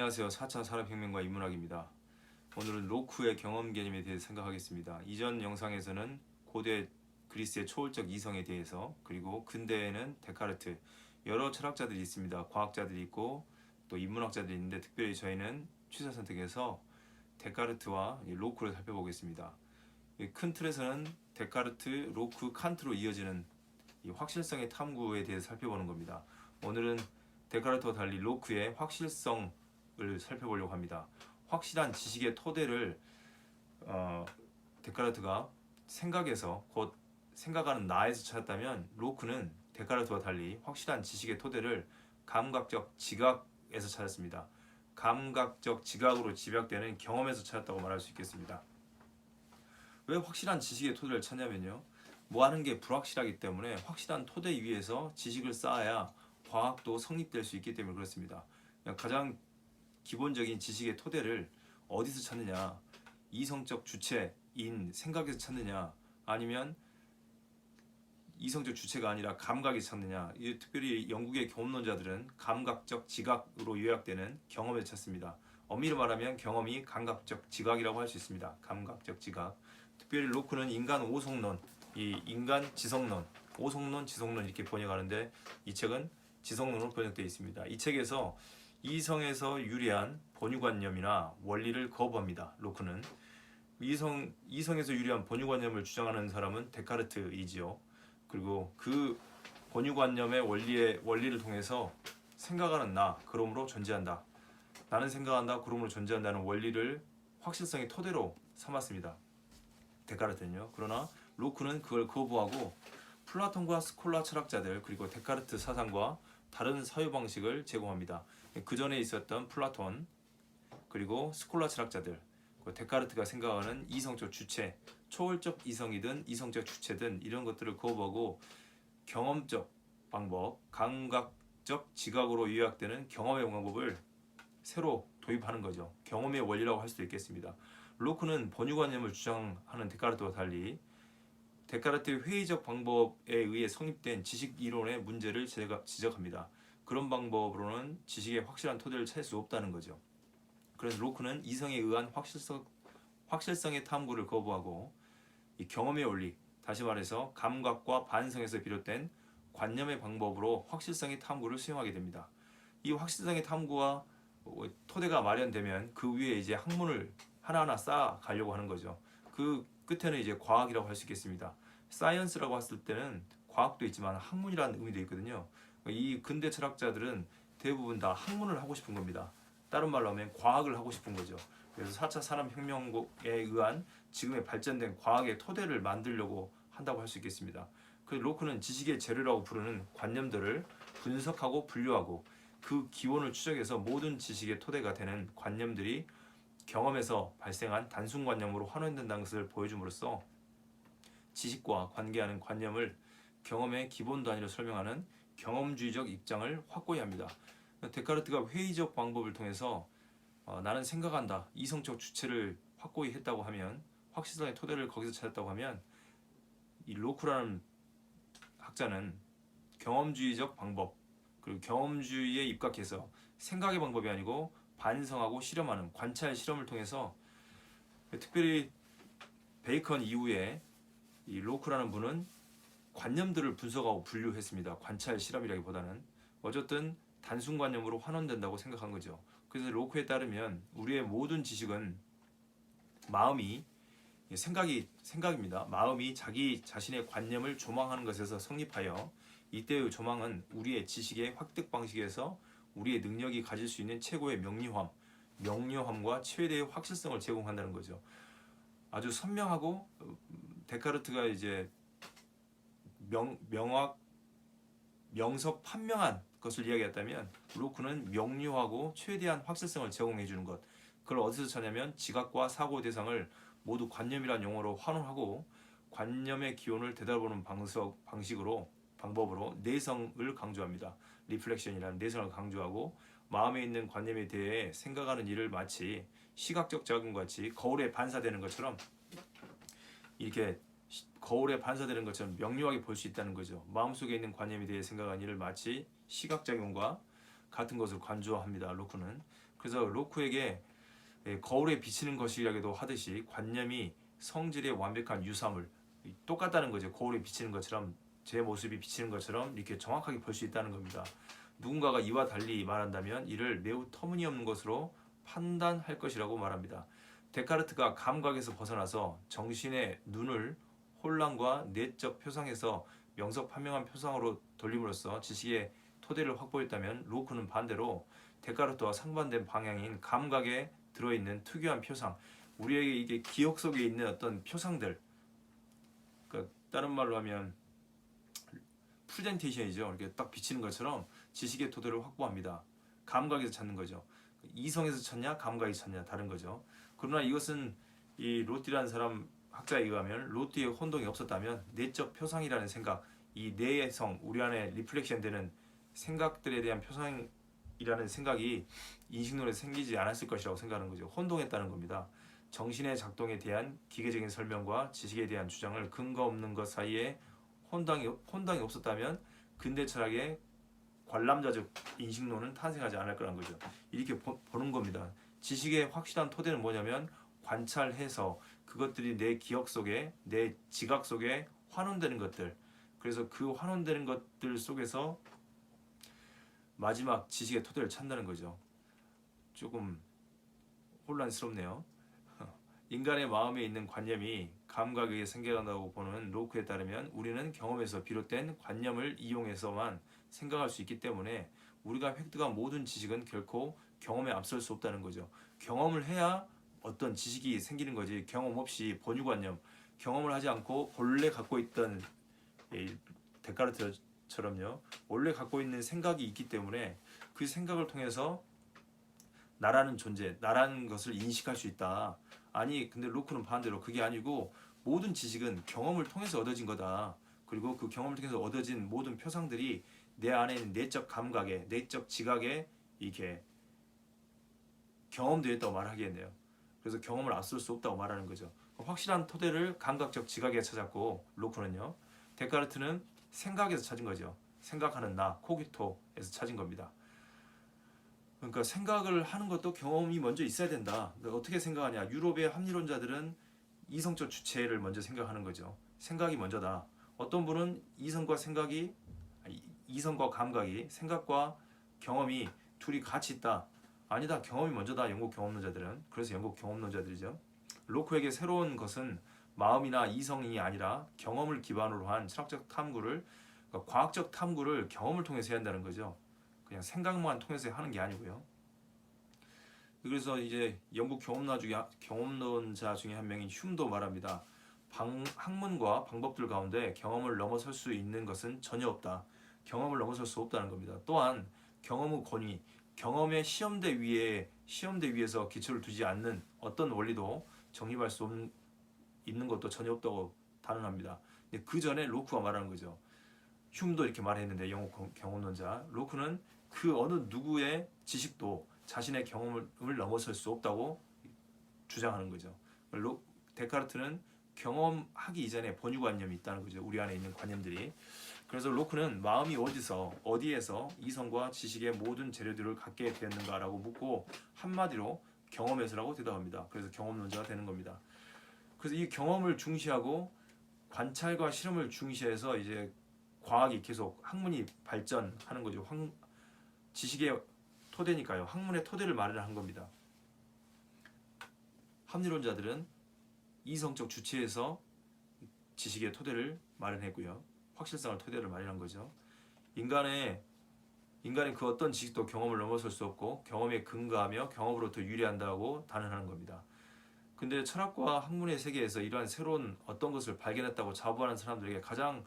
안녕하세요. 4차 산업혁명과 인문학입니다. 오늘은 로크의 경험 개념에 대해서 생각하겠습니다. 이전 영상에서는 고대 그리스의 초월적 이성에 대해서, 그리고 근대에는 데카르트, 여러 철학자들이 있습니다. 과학자들이 있고 또 인문학자들이 있는데, 특별히 저희는 취사 선택해서 데카르트와 로크를 살펴보겠습니다. 큰 틀에서는 데카르트, 로크, 칸트로 이어지는 이 확실성의 탐구에 대해서 살펴보는 겁니다. 오늘은 데카르트와 달리 로크의 확실성을 살펴보려고 합니다. 확실한 지식의 토대를 데카르트가 생각에서, 곧 생각하는 나에서 찾았다면, 로크는 데카르트와 달리 확실한 지식의 토대를 감각적 지각에서 찾았습니다. 감각적 지각으로 집약되는 경험에서 찾았다고 말할 수 있겠습니다. 왜 확실한 지식의 토대를 찾냐면요, 뭐 하는 게 불확실하기 때문에 확실한 토대 위에서 지식을 쌓아야 과학도 성립될 수 있기 때문에 그렇습니다. 가장 기본적인 지식의 토대를 어디서 찾느냐, 이성적 주체인 생각에서 찾느냐, 아니면 이성적 주체가 아니라 감각에서 찾느냐. 특별히 영국의 경험론자들은 감각적 지각으로 요약되는 경험에서 찾습니다. 엄밀히 말하면 경험이 감각적 지각이라고 할 수 있습니다. 감각적 지각. 특별히 로크는 인간 오성론, 이 인간 지성론, 오성론, 지성론 이렇게 번역하는데, 이 책은 지성론으로 번역되어 있습니다. 이 책에서 이성에서 유래한 본유관념이나 원리를 거부합니다. 로크는 이성에서 유래한 본유관념을 주장하는 사람은 데카르트이지요. 그리고 그 본유관념의 원리를 통해서 생각하는 나, 그러므로 존재한다. 나는 생각한다, 그러므로 존재한다는 원리를 확실성의 토대로 삼았습니다. 데카르트는요. 그러나 로크는 그걸 거부하고 플라톤과 스콜라 철학자들, 그리고 데카르트 사상과 다른 사유 방식을 제공합니다. 그 전에 있었던 플라톤, 그리고 스콜라 철학자들, 데카르트가 생각하는 이성적 주체, 초월적 이성이든 이성적 주체든 이런 것들을 거부하고 경험적 방법, 감각적 지각으로 요약되는 경험의 방법을 새로 도입하는 거죠. 경험의 원리라고 할 수도 있겠습니다. 로크는 본유관념을 주장하는 데카르트와 달리 데카르트의 회의적 방법에 의해 성립된 지식 이론의 문제를 지적합니다. 그런 방법으로는 지식의 확실한 토대를 찾을 수 없다는 거죠. 그래서 로크는 이성에 의한 확실성의 탐구를 거부하고 이 경험의 원리, 다시 말해서 감각과 반성에서 비롯된 관념의 방법으로 확실성의 탐구를 수용하게 됩니다. 이 확실성의 탐구와 토대가 마련되면 그 위에 이제 학문을 하나하나 쌓아 가려고 하는 거죠. 그 끝에는 이제 과학이라고 할 수 있겠습니다. 사이언스라고 했을 때는 과학도 있지만 학문이라는 의미도 있거든요. 이 근대 철학자들은 대부분 다 학문을 하고 싶은 겁니다. 다른 말로 하면 과학을 하고 싶은 거죠. 그래서 4차 산업혁명에 의한 지금의 발전된 과학의 토대를 만들려고 한다고 할 수 있겠습니다. 그 로크는 지식의 재료라고 부르는 관념들을 분석하고 분류하고 그 기원을 추적해서 모든 지식의 토대가 되는 관념들이 경험에서 발생한 단순관념으로 환원된다는 것을 보여줌으로써 지식과 관계하는 관념을 경험의 기본 단위로 설명하는 경험주의적 입장을 확고히 합니다. 데카르트가 회의적 방법을 통해서 나는 생각한다, 이성적 주체를 확고히 했다고 하면, 확실성의 토대를 거기서 찾았다고 하면, 이 로크라는 학자는 경험주의적 방법, 그리고 경험주의에 입각해서 생각의 방법이 아니고 반성하고 실험하는 관찰 실험을 통해서, 특별히 베이컨 이후에 이 로크라는 분은 관념들을 분석하고 분류했습니다. 관찰 실험이라기보다는 어쨌든 단순관념으로 환원된다고 생각한 거죠. 그래서 로크에 따르면 우리의 모든 지식은 마음이 생각입니다. 마음이 자기 자신의 관념을 조망하는 것에서 성립하여, 이때의 조망은 우리의 지식의 획득 방식에서 우리의 능력이 가질 수 있는 최고의 명료함과 최대의 확실성을 제공한다는 거죠. 아주 선명하고, 데카르트가 이제 명석 판명한 것을 이야기했다면, 로크는 명료하고 최대한 확실성을 제공해 주는 것, 그걸 어디서 찾냐면 지각과 사고 대상을 모두 관념이란 용어로 환원하고 관념의 기원을 되돌아보는 방법으로 내성을 강조합니다. 리플렉션이라는 내성을 강조하고, 마음에 있는 관념에 대해 생각하는 일을 마치 시각적 작용같이 거울에 반사되는 것처럼, 이렇게 거울에 반사되는 것처럼 명료하게 볼 수 있다는 거죠. 마음속에 있는 관념에 대해 생각하는 일을 마치 시각작용과 같은 것을 강조합니다. 로크는. 그래서 로크에게 거울에 비치는 것이라고도 하듯이 관념이 성질의 완벽한 유사물, 똑같다는 거죠. 거울에 비치는 것처럼 제 모습이 비치는 것처럼 이렇게 정확하게 볼 수 있다는 겁니다. 누군가가 이와 달리 말한다면 이를 매우 터무니없는 것으로 판단할 것이라고 말합니다. 데카르트가 감각에서 벗어나서 정신의 눈을 혼란과 내적 표상에서 명석판명한 표상으로 돌림으로써 지식의 토대를 확보했다면 로크는 반대로 데카르트와 상반된 방향인 감각에 들어있는 특유한 표상, 우리에게 이게 기억 속에 있는 어떤 표상들, 그러니까 다른 말로 하면 프레젠테이션이죠. 이렇게 딱 비치는 것처럼 지식의 토대를 확보합니다. 감각에서 찾는 거죠. 이성에서 찾냐, 감각에서 찾냐 다른 거죠. 그러나 이것은 이 로띠라는 사람 학자에 의하면 로띠의 혼동이 없었다면 내적 표상이라는 생각, 이 내성, 우리 안에 리플렉션 되는 생각들에 대한 표상이라는 생각이 인식론에 생기지 않았을 것이라고 생각하는 거죠. 혼동했다는 겁니다. 정신의 작동에 대한 기계적인 설명과 지식에 대한 주장을 근거 없는 것 사이에 혼동이 없었다면 근대 철학의 관람자적 인식론은 탄생하지 않을 거란 거죠. 이렇게 보는 겁니다. 지식의 확실한 토대는 뭐냐면 관찰해서 그것들이 내 기억 속에, 내 지각 속에 환원되는 것들. 그래서 그 환원되는 것들 속에서 마지막 지식의 토대를 찾는다는 거죠. 조금 혼란스럽네요. 인간의 마음에 있는 관념이 감각에 의해 생겨난다고 보는 로크에 따르면 우리는 경험에서 비롯된 관념을 이용해서만 생각할 수 있기 때문에 우리가 획득한 모든 지식은 결코 경험에 앞설 수 없다는 거죠. 경험을 해야 어떤 지식이 생기는 거지, 경험 없이 본유관념, 경험을 하지 않고 본래 갖고 있던 데카르트처럼요, 원래 갖고 있는 생각이 있기 때문에 그 생각을 통해서 나라는 존재, 나라는 것을 인식할 수 있다. 아니, 근데 로크는 반대로 그게 아니고 모든 지식은 경험을 통해서 얻어진 거다. 그리고 그 경험을 통해서 얻어진 모든 표상들이 내 안에 있는 내적 감각에, 내적 지각에 이렇게 경험되어 있다고 말하겠네요. 그래서 경험을 앞설 수 없다고 말하는 거죠. 확실한 토대를 감각적 지각에 찾았고 로크는요, 데카르트는 생각에서 찾은 거죠. 생각하는 나, 코기토에서 찾은 겁니다. 그러니까 생각을 하는 것도 경험이 먼저 있어야 된다. 어떻게 생각하냐? 유럽의 합리론자들은 이성적 주체를 먼저 생각하는 거죠. 생각이 먼저다. 어떤 분은 이성과 감각이, 생각과 경험이 둘이 같이 있다. 아니다. 경험이 먼저다. 영국 경험론자들은. 그래서 영국 경험론자들이죠. 로크에게 새로운 것은 마음이나 이성이 아니라 경험을 기반으로 한 철학적 탐구를, 그러니까 과학적 탐구를 경험을 통해서 해야 한다는 거죠. 그냥 생각만 통해서 하는 게 아니고요. 그래서 이제 영국 경험론자 중에 한 명인 흉도 말합니다. 학문과 방법들 가운데 경험을 넘어설 수 있는 것은 전혀 없다. 경험을 넘어설 수 없다는 겁니다. 또한 경험의 권위, 경험의 시험대 위에서 기초를 두지 않는 어떤 원리도 정립할 수 있는 것도 전혀 없다고 단언합니다. 그 전에 로크가 말하는 거죠. 흉도 이렇게 말했는데 영국 경험론자 로크는 그 어느 누구의 지식도 자신의 경험을 넘어설 수 없다고 주장하는 거죠. 데카르트는 경험하기 이전에 본유관념이 있다는 거죠. 우리 안에 있는 관념들이. 그래서 로크는 마음이 어디에서 이성과 지식의 모든 재료들을 갖게 되었는가라고 묻고 한마디로 경험에서라고 대답합니다. 그래서 경험론자가 되는 겁니다. 그래서 이 경험을 중시하고 관찰과 실험을 중시해서 이제 과학이 계속 학문이 발전하는 거죠. 지식의 토대니까요. 학문의 토대를 마련한 겁니다. 합리론자들은 이성적 주체에서 지식의 토대를 마련했고요. 확실성을 토대를 마련한 거죠. 인간의 그 어떤 지식도 경험을 넘어설 수 없고 경험에 근거하며 경험으로부터 유래한다고 단언하는 겁니다. 근데 철학과 학문의 세계에서 이러한 새로운 어떤 것을 발견했다고 자부하는 사람들에게 가장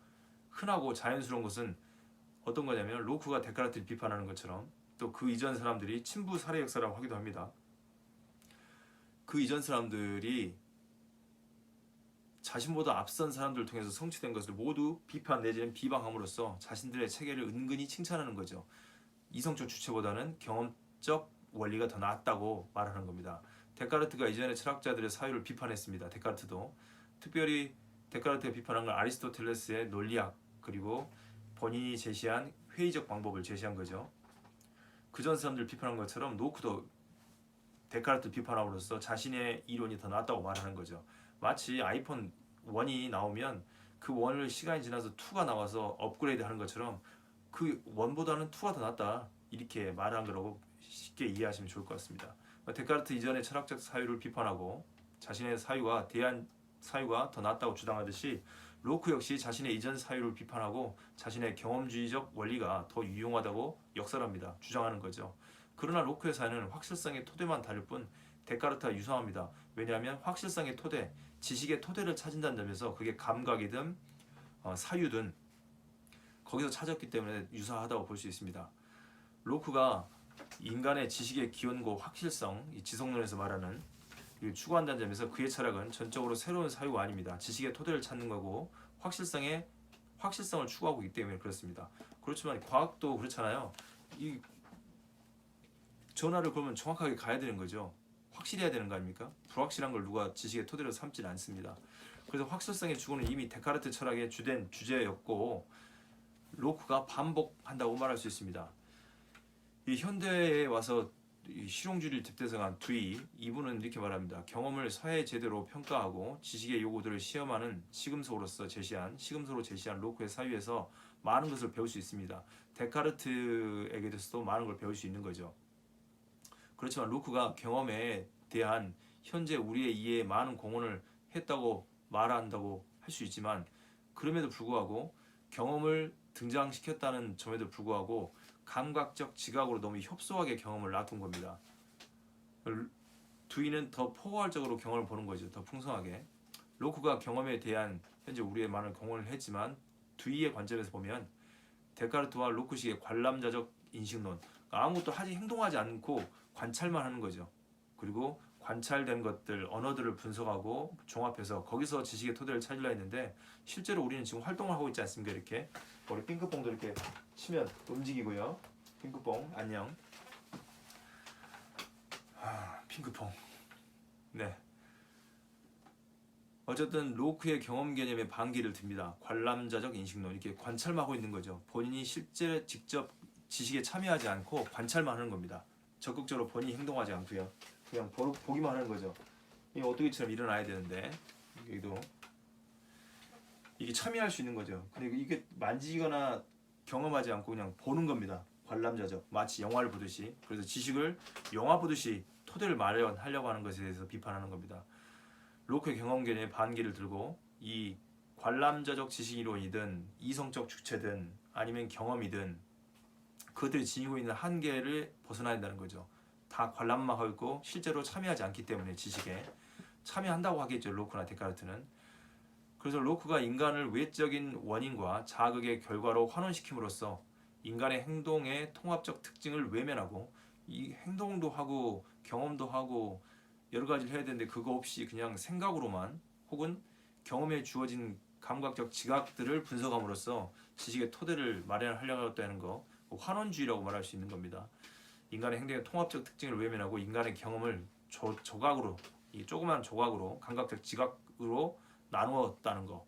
흔하고 자연스러운 것은 어떤 거냐면 로크가 데카르트를 비판하는 것처럼 또 그 이전 사람들이 친부 살해 역사라고 하기도 합니다. 그 이전 사람들이 자신보다 앞선 사람들을 통해서 성취된 것을 모두 비판 내지는 비방함으로써 자신들의 체계를 은근히 칭찬하는 거죠. 이성적 주체보다는 경험적 원리가 더 낫다고 말하는 겁니다. 데카르트가 이전에 철학자들의 사유를 비판했습니다. 데카르트도. 특별히 데카르트가 비판한 건 아리스토텔레스의 논리학 그리고 본인이 제시한 회의적 방법을 제시한 거죠. 그전 사람들 비판한 것처럼 로크도 데카르트 비판함으로써 자신의 이론이 더 낫다고 말하는 거죠. 마치 아이폰 1이 나오면 그 1을 시간이 지나서 2가 나와서 업그레이드 하는 것처럼 그 1보다는 2가 더 낫다 이렇게 말한 거라고 쉽게 이해하시면 좋을 것 같습니다. 데카르트 이전의 철학적 사유를 비판하고 자신의 사유와 대한 사유가 더 낫다고 주장하듯이 로크 역시 자신의 이전 사유를 비판하고 자신의 경험주의적 원리가 더 유용하다고 역설합니다. 주장하는 거죠. 그러나 로크의 사유는 확실성의 토대만 다를 뿐 데카르트와 유사합니다. 왜냐하면 확실성의 토대, 지식의 토대를 찾는다는 점에서 그게 감각이든 사유든 거기서 찾았기 때문에 유사하다고 볼 수 있습니다. 로크가 인간의 지식의 기원고 확실성, 이 지성론에서 말하는 이걸 추구한다는 점에서 그의 철학은 전적으로 새로운 사유가 아닙니다. 지식의 토대를 찾는 거고 확실성을 추구하고 있기 때문에 그렇습니다. 그렇지만 과학도 그렇잖아요. 이 전화를 걸면 정확하게 가야 되는 거죠. 확실해야 되는 거 아닙니까? 불확실한 걸 누가 지식의 토대로 삼지는 않습니다. 그래서 확실성의 추구는 이미 데카르트 철학의 주된 주제였고 로크가 반복한다고 말할 수 있습니다. 이 현대에 와서 이 실용주의를 뒷대성한 두이 이분은 이렇게 말합니다. 경험을 사회 제대로 평가하고 지식의 요구들을 시험하는 시금석으로 제시한 로크의 사유에서 많은 것을 배울 수 있습니다. 데카르트에게서도 많은 걸 배울 수 있는 거죠. 그렇지만 로크가 경험에 대한 현재 우리의 이해에 많은 공헌을 했다고 말한다고 할 수 있지만 그럼에도 불구하고 경험을 등장시켰다는 점에도 불구하고 감각적 지각으로 너무 협소하게 경험을 놔둔 겁니다. 두이는 더 포괄적으로 경험을 보는 거죠. 더 풍성하게. 로크가 경험에 대한 현재 우리의 많은 공헌을 했지만 두이의 관점에서 보면 데카르트와 로크식의 관람자적 인식론, 아무것도 행동하지 않고 관찰만 하는 거죠. 그리고 관찰된 것들, 언어들을 분석하고 종합해서 거기서 지식의 토대를 찾으려 했는데 실제로 우리는 지금 활동을 하고 있지 않습니까? 이렇게 머리 핑크퐁도 이렇게 치면 움직이고요. 핑크퐁 안녕. 핑크퐁. 네. 어쨌든 로크의 경험 개념에 반기를 듭니다. 관람자적 인식론 이렇게 관찰만 하고 있는 거죠. 본인이 실제 직접 지식에 참여하지 않고 관찰만 하는 겁니다. 적극적으로 본인이 행동하지 않고요. 그냥 보기만 하는 거죠. 이게 어떻게처럼 일어나야 되는데 여기도 이게 참여할 수 있는 거죠. 그리고 이게 만지거나 경험하지 않고 그냥 보는 겁니다. 관람자적 마치 영화를 보듯이. 그래서 지식을 영화 보듯이 토대를 마련하려고 하는 것에 대해서 비판하는 겁니다. 로크의 경험 개념에 반기를 들고 이 관람자적 지식 이론이든 이성적 주체든 아니면 경험이든 그들이 지니고 있는 한계를 벗어나야 된다는 거죠. 다 관람만 하고 있고 실제로 참여하지 않기 때문에 지식에 참여한다고 하겠죠. 로크나 데카르트는. 그래서 로크가 인간을 외적인 원인과 자극의 결과로 환원시킴으로써 인간의 행동의 통합적 특징을 외면하고 이 행동도 하고 경험도 하고 여러 가지를 해야 되는데 그거 없이 그냥 생각으로만 혹은 경험에 주어진 감각적 지각들을 분석함으로써 지식의 토대를 마련하려고 했다는 거 환원주의라고 말할 수 있는 겁니다. 인간의 행동의 통합적 특징을 외면하고 인간의 경험을 조각으로 이 조그만 조각으로 감각적 지각으로 나누었다는 거.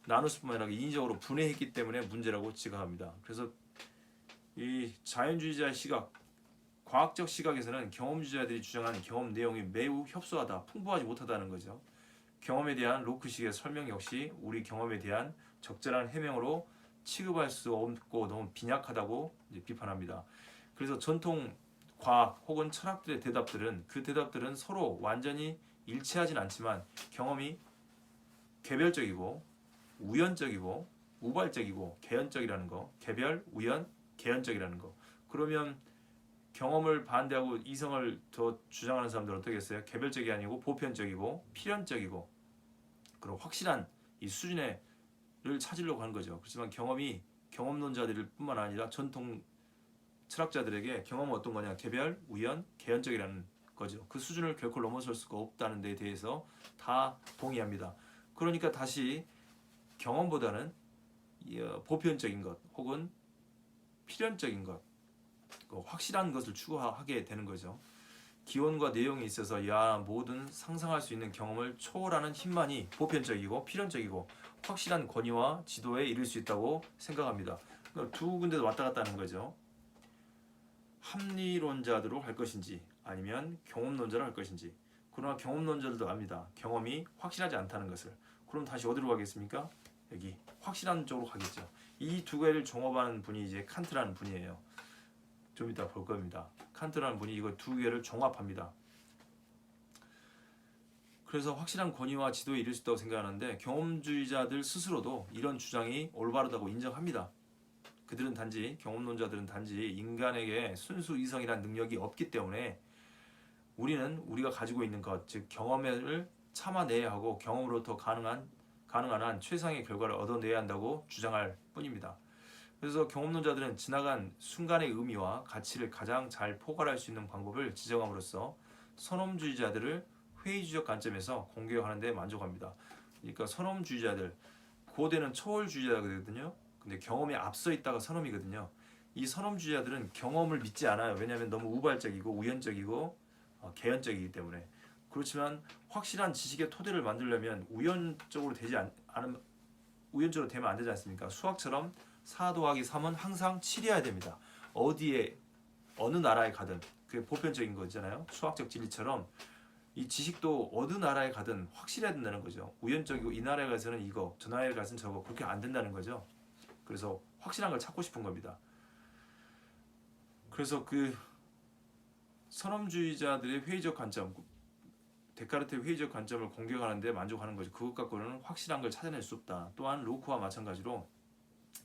나눴을 뿐만 아니라 인위적으로 분해했기 때문에 문제라고 지각합니다. 그래서 이 자연주의자의 시각, 과학적 시각에서는 경험주의자들이 주장하는 경험 내용이 매우 협소하다, 풍부하지 못하다는 거죠. 경험에 대한 로크식의 설명 역시 우리 경험에 대한 적절한 해명으로 취급할 수 없고 너무 빈약하다고 비판합니다. 그래서 전통 과학 혹은 철학들의 대답들은 그 대답들은 서로 완전히 일치하진 않지만 경험이 개별적이고 우연적이고 우발적이고 개연적이라는 거, 개별, 우연, 개연적이라는 거. 그러면 경험을 반대하고 이성을 더 주장하는 사람들은 어떻게 했어요? 개별적이 아니고 보편적이고 필연적이고 그런 확실한 이 수준을 찾으려고 하는 거죠. 그렇지만 경험이 경험론자들 뿐만 아니라 전통 철학자들에게 경험은 어떤 거냐? 개별, 우연, 개연적이라는 거죠. 그 수준을 결코 넘어설 수가 없다는 데 대해서 다 동의합니다. 그러니까 다시 경험보다는 보편적인 것 혹은 필연적인 것, 확실한 것을 추구하게 되는 거죠. 기원과 내용에 있어서 모든 상상할 수 있는 경험을 초월하는 힘만이 보편적이고 필연적이고 확실한 권위와 지도에 이를 수 있다고 생각합니다. 두 군데도 왔다 갔다 하는 거죠. 합리론자들로 할 것인지 아니면 경험론자를 할 것인지. 그러나 경험론자들도 압니다. 경험이 확실하지 않다는 것을. 그럼 다시 어디로 가겠습니까? 여기 확실한 쪽으로 가겠죠. 이 두 개를 종합하는 분이 이제 칸트라는 분이에요. 좀 이따 볼 겁니다. 칸트라는 분이 이거 두 개를 종합합니다. 그래서 확실한 권위와 지도에 이를 수 있다고 생각하는데 경험주의자들 스스로도 이런 주장이 올바르다고 인정합니다. 그들은 단지 경험론자들은 단지 인간에게 순수 이성이란 능력이 없기 때문에 우리는 우리가 가지고 있는 것, 즉 경험을 참아내야 하고 경험으로부터 가능한 한 최상의 결과를 얻어내야 한다고 주장할 뿐입니다. 그래서 경험론자들은 지나간 순간의 의미와 가치를 가장 잘 포괄할 수 있는 방법을 지정함으로써 선험주의자들을 회의주적 관점에서 공격하는 데 만족합니다. 그러니까 선험주의자들, 고대는 초월주의자거든요. 근데 경험에 앞서 있다가 선험이거든요. 이 선험주의자들은 경험을 믿지 않아요. 왜냐하면 너무 우발적이고 우연적이고 개연적이기 때문에. 그렇지만 확실한 지식의 토대를 만들려면 우연적으로 우연적으로 되면 안 되지 않습니까? 수학처럼 4 더하기 3은 항상 7이어야 됩니다. 어디에 어느 나라에 가든 그게 보편적인 거잖아요. 수학적 진리처럼 이 지식도 어느 나라에 가든 확실해야 된다는 거죠. 우연적이고 이 나라에 가서는 이거, 저 나라에 가서는 저거 그렇게 안 된다는 거죠. 그래서 확실한 걸 찾고 싶은 겁니다. 그래서 그 선험주의자들의 회의적 관점, 데카르트의 회의적 관점을 공격하는 데 만족하는 거죠. 그것 갖고는 확실한 걸 찾아낼 수 없다. 또한 로크와 마찬가지로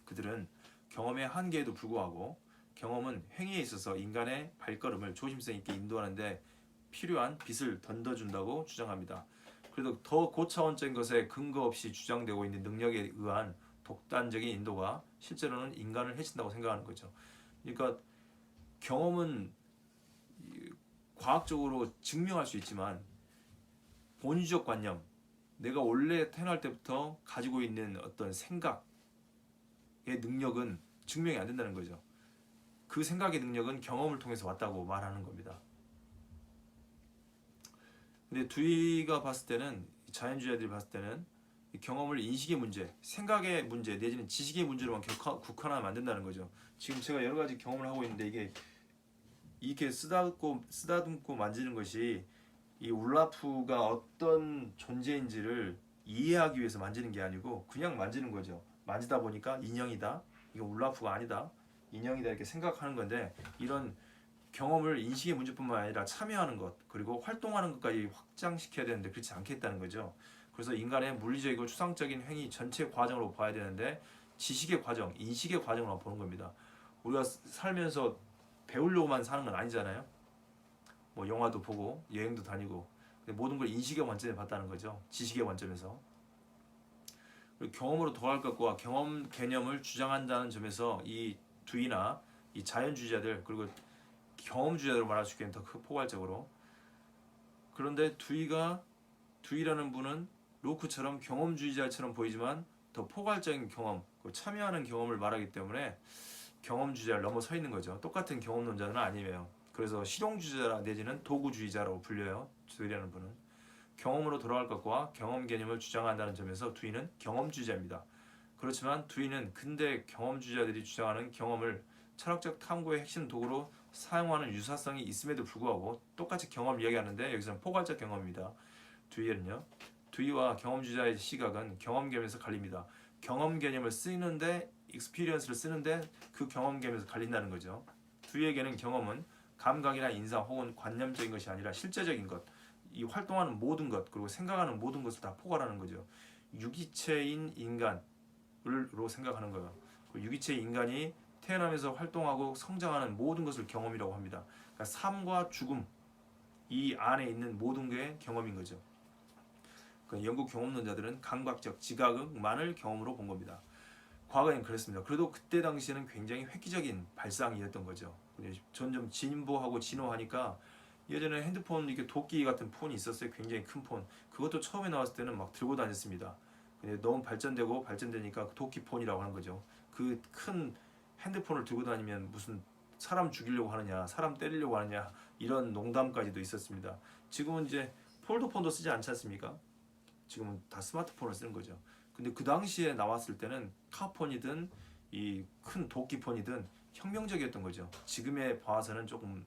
그들은 경험의 한계에도 불구하고 경험은 행위에 있어서 인간의 발걸음을 조심성 있게 인도하는데 필요한 빛을 던져준다고 주장합니다. 그래도 더 고차원적인 것에 근거 없이 주장되고 있는 능력에 의한 독단적인 인도가 실제로는 인간을 해친다고 생각하는 거죠. 그러니까 경험은 과학적으로 증명할 수 있지만 본유적 관념, 내가 원래 태어날 때부터 가지고 있는 어떤 생각의 능력은 증명이 안 된다는 거죠. 그 생각의 능력은 경험을 통해서 왔다고 말하는 겁니다. 근데 두이가 봤을 때는, 자연주의자들이 봤을 때는 경험을 인식의 문제, 생각의 문제 내지는 지식의 문제로만 국한하면 안 된다는 거죠. 지금 제가 여러 가지 경험을 하고 있는데 이게 이렇게 쓰다듬고 만지는 것이 이 울라프가 어떤 존재인지를 이해하기 위해서 만지는 게 아니고 그냥 만지는 거죠. 만지다 보니까 인형이다. 이거 울라프가 아니다. 인형이다 이렇게 생각하는 건데 이런 경험을 인식의 문제뿐만 아니라 참여하는 것 그리고 활동하는 것까지 확장시켜야 되는데 그렇지 않겠다는 거죠. 그래서 인간의 물리적이고 추상적인 행위 전체 과정으로 봐야 되는데 지식의 과정, 인식의 과정으로 보는 겁니다. 우리가 살면서 배우려고만 사는 건 아니잖아요. 뭐 영화도 보고 여행도 다니고 모든 걸 인식의 관점에 봤다는 거죠. 지식의 관점에서. 그리고 경험으로 돌아갈 것과 경험 개념을 주장한다는 점에서 이 두이나 이 자연주의자들 그리고 경험주의자로 말할 수 있겠는 더 포괄적으로. 그런데 두이라는 분은 로크처럼 경험주의자처럼 보이지만 더 포괄적인 경험, 참여하는 경험을 말하기 때문에 경험주의자를 넘어서 있는 거죠. 똑같은 경험론자는 아니에요. 그래서 실용주의자 내지는 도구주의자라고 불려요. 두이라는 분은 경험으로 돌아갈 것과 경험 개념을 주장한다는 점에서 두이는 경험주의자입니다. 그렇지만 두이는 근대 경험주의자들이 주장하는 경험을 철학적 탐구의 핵심 도구로 사용하는 유사성이 있음에도 불구하고 똑같이 경험을 이야기하는데 여기서는 포괄적 경험입니다. 두이와 경험주의자의 시각은 경험 개념에서 갈립니다. 경험 개념을 쓰는데 experience를 쓰는데 그 경험 개념에서 갈린다는 거죠. 두이에게는 경험은 감각이나 인상 혹은 관념적인 것이 아니라 실제적인 것, 이 활동하는 모든 것 그리고 생각하는 모든 것을 다 포괄하는 거죠. 유기체인 인간으로 생각하는 거예요. 유기체 인간이 태어나면서 활동하고 성장하는 모든 것을 경험이라고 합니다. 그러니까 삶과 죽음 이 안에 있는 모든 게 경험인 거죠. 그러니까 영국 경험론자들은 감각적 지각만을 경험으로 본 겁니다. 과거엔 그랬습니다. 그래도 그때 당시에는 굉장히 획기적인 발상이었던 거죠. 점점 진보하고 진화하니까 예전에 핸드폰 이렇게 도끼 같은 폰이 있었어요. 굉장히 큰 폰. 그것도 처음에 나왔을 때는 막 들고 다녔습니다. 근데 너무 발전되니까 도끼 폰이라고 하는 거죠. 그 큰 핸드폰을 들고 다니면 무슨 사람 죽이려고 하느냐, 사람 때리려고 하느냐 이런 농담까지도 있었습니다. 지금은 이제 폴더폰도 쓰지 않지 않습니까? 지금은 다 스마트폰을 쓰는 거죠. 근데 그 당시에 나왔을 때는 카폰이든 이 큰 도끼폰이든 혁명적이었던 거죠. 지금에 봐서는 조금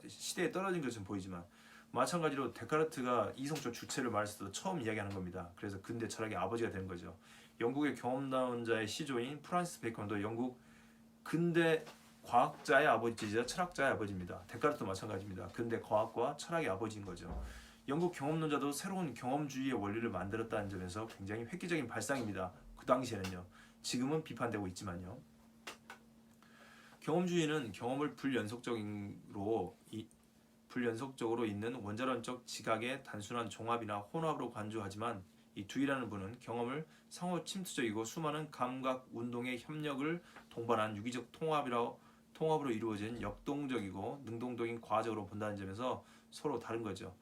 시대에 떨어진 것처럼 보이지만 마찬가지로 데카르트가 이성적 주체를 말했을 때 처음 이야기하는 겁니다. 그래서 근대 철학의 아버지가 되는 거죠. 영국의 경험론자의 시조인 프란시스 베이컨도 영국 근대 과학자의 아버지이자 철학자의 아버지입니다. 데카르트도 마찬가지입니다. 근대 과학과 철학의 아버지인 거죠. 영국 경험론자도 새로운 경험주의의 원리를 만들었다는 점에서 굉장히 획기적인 발상입니다. 그 당시에는요. 지금은 비판되고 있지만요. 경험주의는 경험을 불연속적으로 있는 원자론적 지각의 단순한 종합이나 혼합으로 간주하지만 이 두이라는 분은 경험을 상호 침투적이고 수많은 감각 운동의 협력을 동반한 유기적 통합으로 이루어진 역동적이고 능동적인 과정으로 본다는 점에서 서로 다른 거죠.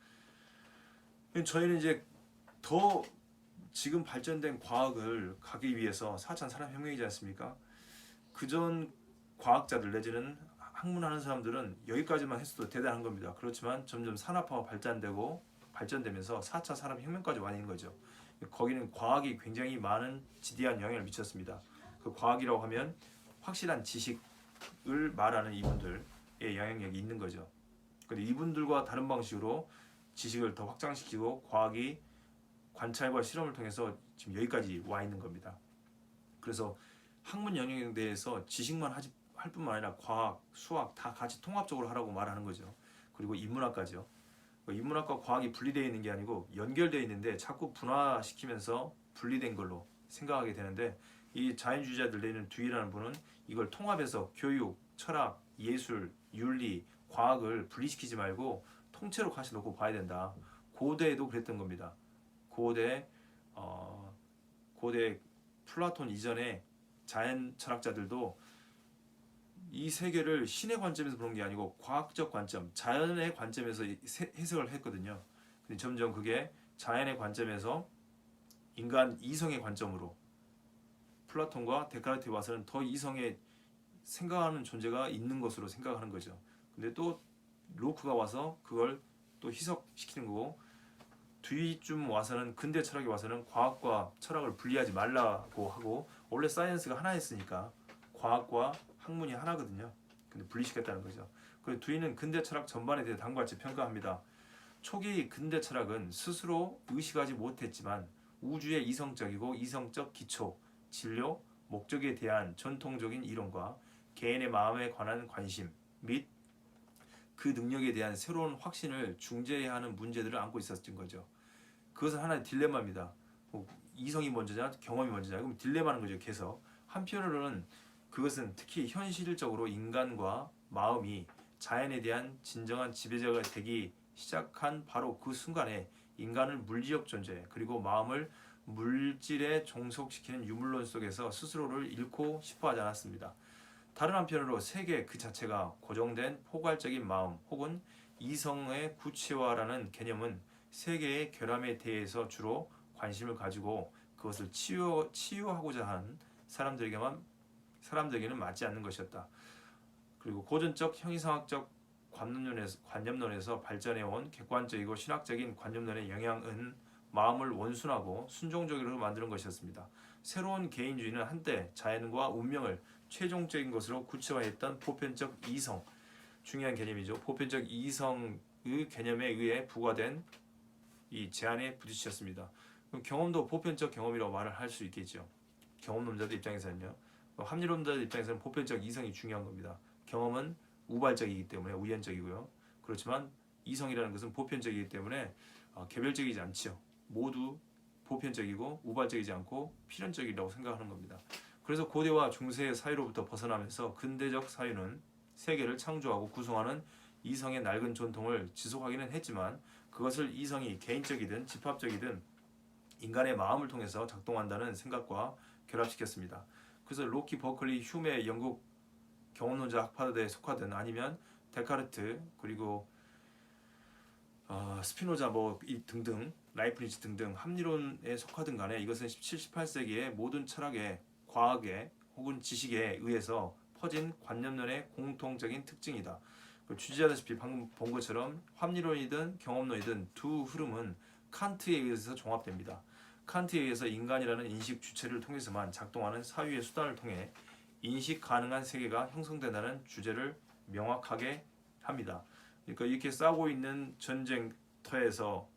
저희는 이제 더 지금 발전된 과학을 가기 위해서 4차 산업혁명이지 않습니까? 그전 과학자들 내지는 학문하는 사람들은 여기까지만 했어도 대단한 겁니다. 그렇지만 점점 산업화가 발전되면서 4차 산업혁명까지 와 있는 거죠. 거기는 과학이 굉장히 많은 지대한 영향을 미쳤습니다. 그 과학이라고 하면 확실한 지식을 말하는 이분들의 영향력이 있는 거죠. 근데 이분들과 다른 방식으로 지식을 더 확장시키고 과학이 관찰과 실험을 통해서 지금 여기까지 와 있는 겁니다. 그래서 학문 영역에 대해서 지식만 할 뿐만 아니라 과학, 수학 다 같이 통합적으로 하라고 말하는 거죠. 그리고 인문학까지요. 인문학과 과학이 분리되어 있는 게 아니고 연결되어 있는데 자꾸 분화시키면서 분리된 걸로 생각하게 되는데 이 자연주의자들 내지는 두이라는 분은 이걸 통합해서 교육, 철학, 예술, 윤리, 과학을 분리시키지 말고 통째로 같이 놓고 봐야 된다. 고대에도 그랬던 겁니다. 고대 플라톤 이전에 자연 철학자들도 이 세계를 신의 관점에서 보는 게 아니고 과학적 관점, 자연의 관점에서 해석을 했거든요. 근데 점점 그게 자연의 관점에서 인간 이성의 관점으로 플라톤과 데카르트에 와서는 더 이성의 생각하는 존재가 있는 것으로 생각하는 거죠. 근데 또 로크가 와서 그걸 또 희석시키는 거고 뒤쯤 와서는 근대 철학에 와서는 과학과 철학을 분리하지 말라고 하고 원래 사이언스가 하나였으니까 과학과 학문이 하나거든요. 근데 분리시켰다는 거죠. 그리고 두이는 근대 철학 전반에 대해 다음과 같이 평가합니다. 초기 근대 철학은 스스로 의식하지 못했지만 우주의 이성적이고 이성적 기초, 진료, 목적에 대한 전통적인 이론과 개인의 마음에 관한 관심 및 그 능력에 대한 새로운 확신을 중재해야 하는 문제들을 안고 있었던 거죠. 그것은 하나의 딜레마입니다. 이성이 먼저냐 경험이 먼저냐 그럼 딜레마는 거죠. 계속 한편으로는 그것은 특히 현실적으로 인간과 마음이 자연에 대한 진정한 지배자가 되기 시작한 바로 그 순간에 인간은 물리적 존재 그리고 마음을 물질에 종속시키는 유물론 속에서 스스로를 잃고 싶어하지 않았습니다. 다른 한편으로 세계 그 자체가 고정된 포괄적인 마음 혹은 이성의 구체화라는 개념은 세계의 결함에 대해서 주로 관심을 가지고 그것을 치유하고자 하는 사람들에게는 맞지 않는 것이었다. 그리고 고전적 형이상학적 관념론에서 발전해온 객관적이고 신학적인 관념론의 영향은 마음을 원순하고 순종적으로 만드는 것이었습니다. 새로운 개인주의는 한때 자연과 운명을 최종적인 것으로 구체화했던 보편적 이성, 중요한 개념이죠. 보편적 이성의 개념에 의해 부과된 이 제한에 부딪혔습니다. 경험도 보편적 경험이라고 말을 할 수 있겠죠. 경험론자들 입장에서는요. 합리론자들 입장에서는 보편적 이성이 중요한 겁니다. 경험은 우발적이기 때문에 우연적이고요. 그렇지만 이성이라는 것은 보편적이기 때문에 개별적이지 않죠. 모두 보편적이고 우발적이지 않고 필연적이라고 생각하는 겁니다. 그래서 고대와 중세의 사회로부터 벗어나면서 근대적 사회는 세계를 창조하고 구성하는 이성의 낡은 전통을 지속하기는 했지만 그것을 이성이 개인적이든 집합적이든 인간의 마음을 통해서 작동한다는 생각과 결합시켰습니다. 그래서 로키, 버클리, 휴메 영국 경험론자 학파들에 속하든 아니면 데카르트 그리고 스피노자 등등 라이프니츠 등등 합리론에 속하든 간에 이것은 17, 18세기의 모든 철학의 과학의 혹은 지식에 의해서 퍼진 관념론의 공통적인 특징이다. 주지하다시피 방금 본 것처럼 합리론이든 경험론이든 두 흐름은 칸트에 의해서 종합됩니다. 칸트에 의해서 인간이라는 인식 주체를 통해서만 작동하는 사유의 수단을 통해 인식 가능한 세계가 형성된다는 주제를 명확하게 합니다. 그러니까 이렇게 싸우고 있는 전쟁터에서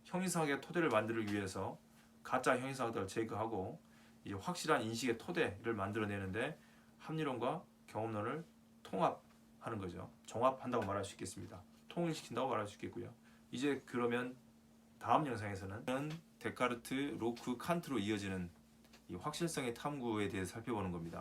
형이상학의 토대를 만들기 위해서 가짜 형이상학들을 제거하고 이제 확실한 인식의 토대를 만들어내는데 합리론과 경험론을 통합하는 거죠. 종합한다고 말할 수 있겠습니다. 통일시킨다고 말할 수 있겠고요. 이제 그러면 다음 영상에서는 데카르트, 로크, 칸트로 이어지는 이 확실성의 탐구에 대해서 살펴보는 겁니다.